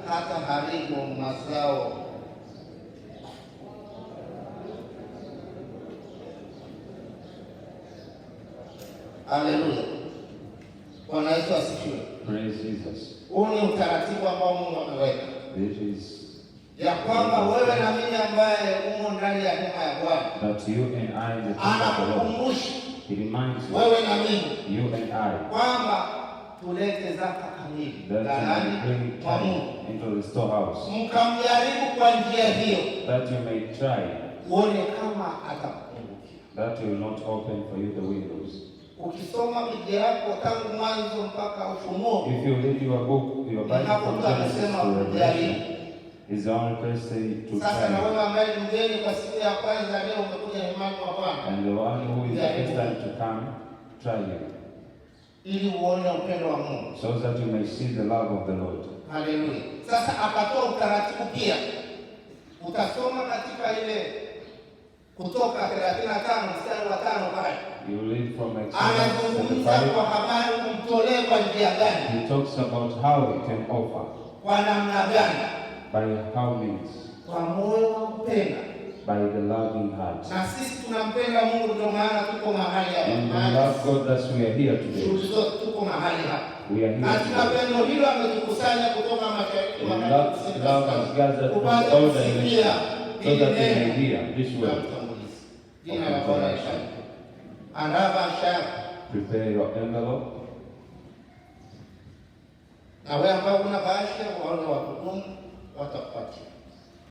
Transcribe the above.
hata haribu mazao. Haleluya. Bwana Yesu asifiwe. Praise Jesus. Huu ni utaratibu ambao Mungu ameweka. This is ya kwamba wewe na mimi ambaye umo ndani ya hema ya Bwana, that you and I, the people of the Lord, anakukumbusha He reminds you, wewe na mimi, you and I, kwamba tulete zaka kamili ghalani mwa Mungu, into the storehouse, mkamjaribu kwa njia hiyo, that you may try, uone kama atakupungukia. that He will not open for you the windows. Ukisoma Biblia yako tangu mwanzo mpaka Ufunuo, If you read your book, your Bible from Genesis to Revelation, is the only place to sasa na try. wewe ambaye ni mgeni kwa siku ya kwanza leo umekuja hemani mwa Bwana, And the one who is the first time to come, try it, ili uone upendo wa Mungu, so that you may see the love of the Lord. Haleluya. Sasa akatoa utaratibu pia. Utasoma katika ile Kutoka 35 mstari wa 5 pale. You read from Anazungumza Exodus kwa habari kumtolea kwa njia gani? He talks about how he can offer. Kwa namna gani? By how means? Kwa moyo wa kupenda. By the loving heart. Na sisi tunampenda Mungu, ndio maana tuko mahali hapa. And we love God, that's why we are here today. Tuko mahali hapa. We are here. Na tunapenda hilo ametukusanya kutoka mashariki And love has gathered from all the nations, so that we may hear this word. Jina la Bwana Yesu. Andaa bahasha. Prepare your envelope. Na wewe ambao una bahasha, wale wa kudumu watakupatia.